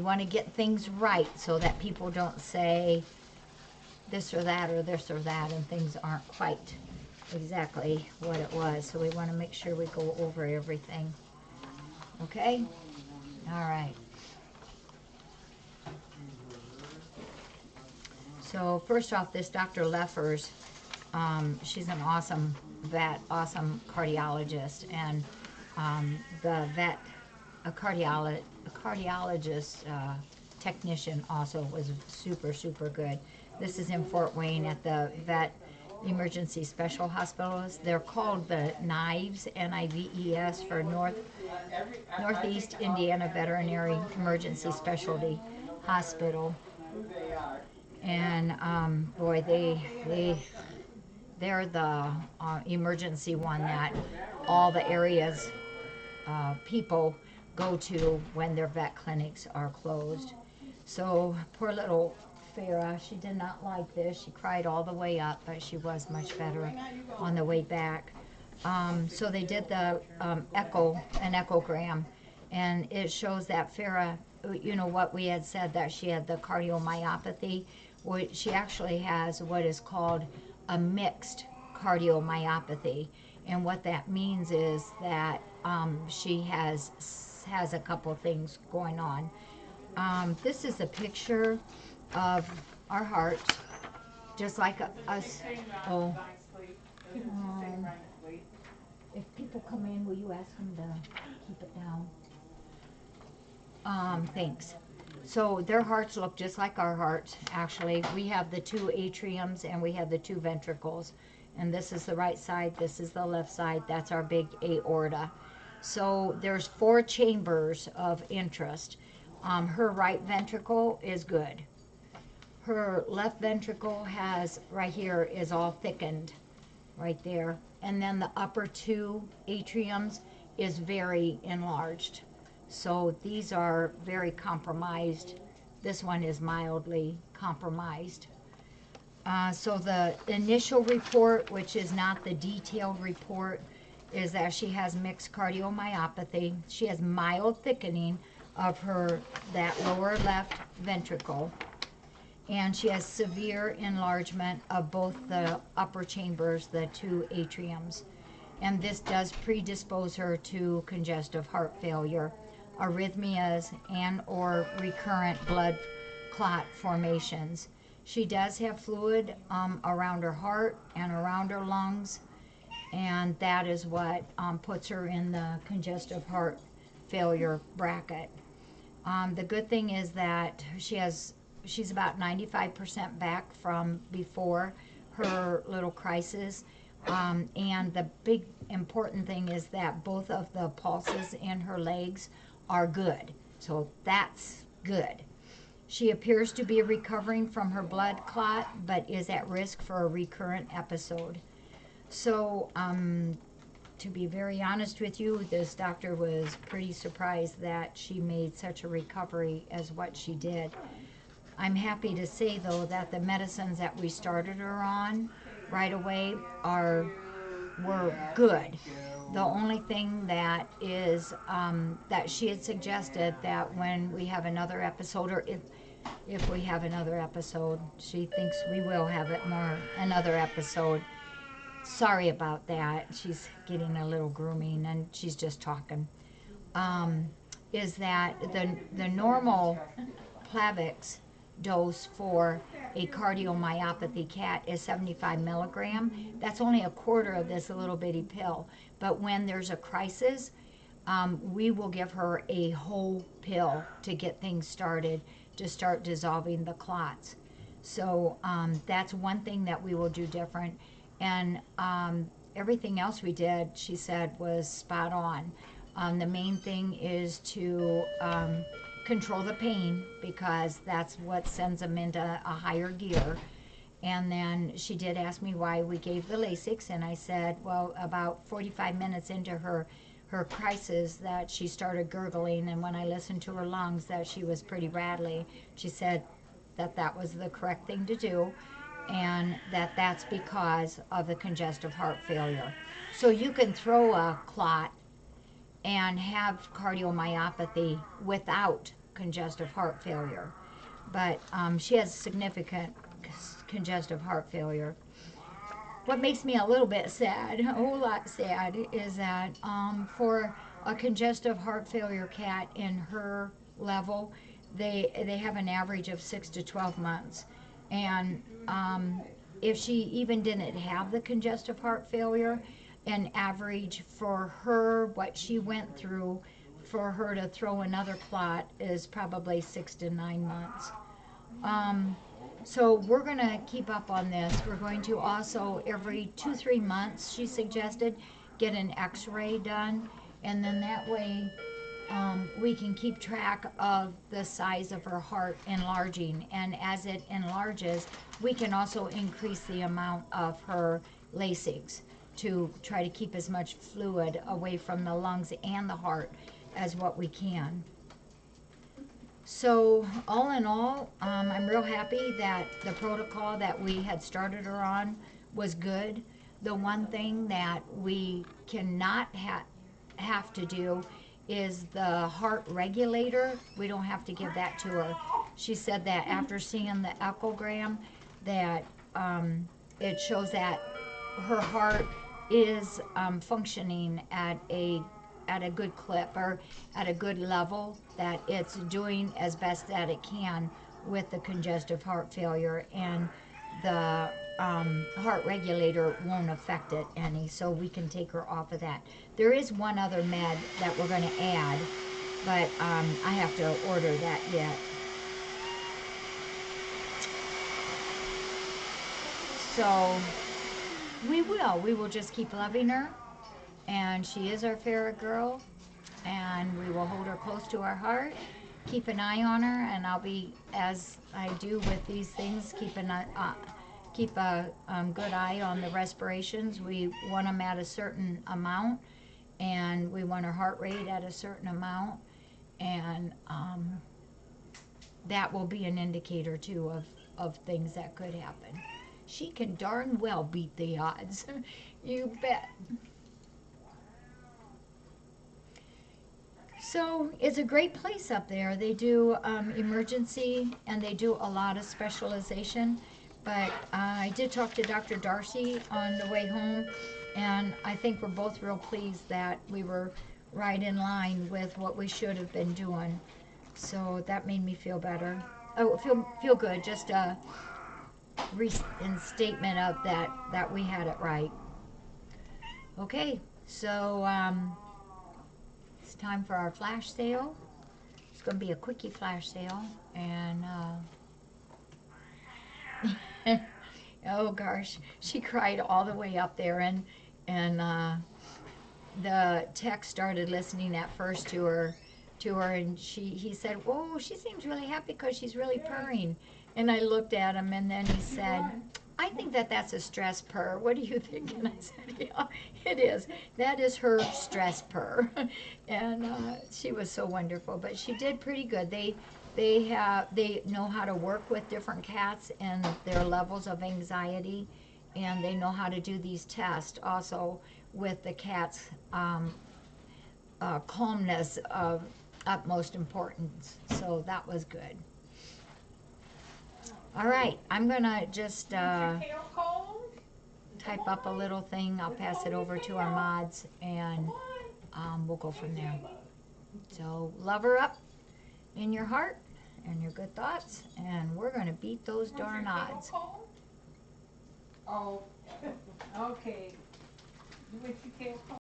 want to get things right so that people don't say this or that or this or that and things aren't quite exactly what it was. So we want to make sure we go over everything. Okay? All right. So first off, this Dr. Leffers, she's an awesome vet, awesome cardiologist, and the vet, a cardiologist technician also was super, super good. This is in Fort Wayne at the Vet Emergency Special Hospitals. They're called the NIVES, N-I-V-E-S, for Northeast Indiana Veterinary Emergency Specialty Hospital. And boy, they're the emergency one that all the areas people go to when their vet clinics are closed. So poor little Farrah, she did not like this. She cried all the way up, but she was much better on the way back. So they did the an echogram, and it shows that Farrah, you know what we had said, that she had the cardiomyopathy. She actually has what is called a mixed cardiomyopathy, and what that means is that she has a couple things going on. This is a picture of our hearts, just like us. Oh, if people come in, will you ask them to keep it down? Thanks. So their hearts look just like our hearts, actually. We have the two atriums and we have the two ventricles. And this is the right side, this is the left side. That's our big aorta. So there's 4 chambers of interest. Her right ventricle is good. Her left ventricle has, right here, is all thickened, right there. And then the upper 2 atriums is very enlarged. So these are very compromised. This one is mildly compromised. So the initial report, which is not the detailed report, is that she has mixed cardiomyopathy. She has mild thickening of that lower left ventricle. And she has severe enlargement of both the upper chambers, the 2 atriums. And this does predispose her to congestive heart failure, arrhythmias, and or recurrent blood clot formations. She does have fluid around her heart and around her lungs, and that is what puts her in the congestive heart failure bracket. The good thing is that she's about 95% back from before her little crisis. And the big important thing is that both of the pulses in her legs are good. So that's good. She appears to be recovering from her blood clot, but is at risk for a recurrent episode. So, to be very honest with you, this doctor was pretty surprised that she made such a recovery as what she did. I'm happy to say, though, that the medicines that we started her on right away were good. The only thing that is that she had suggested that when we have another episode, or if we have another episode, she thinks we will have another episode. Sorry about that. She's getting a little grooming and she's just talking. Is that the normal Plavix dose for a cardiomyopathy cat is 75 milligram. That's only a quarter of this little bitty pill. But when there's a crisis, we will give her a whole pill to get things started, to start dissolving the clots. So that's one thing that we will do different. And everything else we did, she said, was spot on. The main thing is to control the pain, because that's what sends them into a higher gear. And then she did ask me why we gave the Lasix, and I said, well, about 45 minutes into her crisis, that she started gurgling, and when I listened to her lungs, that she was pretty rattly. She said that was the correct thing to do, and that's because of the congestive heart failure. So you can throw a clot and have cardiomyopathy without congestive heart failure. But she has significant congestive heart failure. What makes me a little bit sad, a whole lot sad, is that for a congestive heart failure cat in her level, they have an average of 6 to 12 months. And if she even didn't have the congestive heart failure, an average for her, what she went through, for her to throw another clot is probably 6 to 9 months. So we're going to keep up on this. We're going to also, every 2-3 months, she suggested, get an x-ray done. And then that way we can keep track of the size of her heart enlarging. And as it enlarges, we can also increase the amount of her Lasix to try to keep as much fluid away from the lungs and the heart as what we can. So all in all, I'm real happy that the protocol that we had started her on was good. The one thing that we cannot have to do is the heart regulator. We don't have to give that to her. She said that after seeing the echogram, that it shows that her heart is functioning at a good clip, or at a good level, that it's doing as best that it can with the congestive heart failure, and the heart regulator won't affect it any, so we can take her off of that. There is one other med that we're going to add, but I have to order that yet. So we will just keep loving her, and she is our Farrah girl, and we will hold her close to our heart, keep an eye on her, and I'll be, as I do with these things, keep a good eye on the respirations. We want them at a certain amount, and we want her heart rate at a certain amount, and that will be an indicator too of things that could happen. She can darn well beat the odds. You bet. So it's a great place up there. They do emergency, and they do a lot of specialization. But I did talk to Dr. Darcy on the way home, and I think we're both real pleased that we were right in line with what we should have been doing. So that made me feel better. Oh, feel good. Just a reinstatement of that we had it right. Okay, so it's time for our flash sale. It's going to be a quickie flash sale, and oh gosh, she cried all the way up there, and the tech started listening at first to her, and he said, "Oh, she seems really happy because she's really purring." And I looked at him, and then he said, "I think that's a stress purr. What do you think?" And I said, "Yeah, it is. That is her stress purr." And she was so wonderful, but she did pretty good. They know how to work with different cats and their levels of anxiety, and they know how to do these tests also with the cat's calmness of utmost importance. So that was good. All right, I'm gonna just type up a little thing. I'll pass it over to our mods, and we'll go from there. So love her up in your heart and your good thoughts, and we're gonna beat those darn odds. Oh, okay. What you can't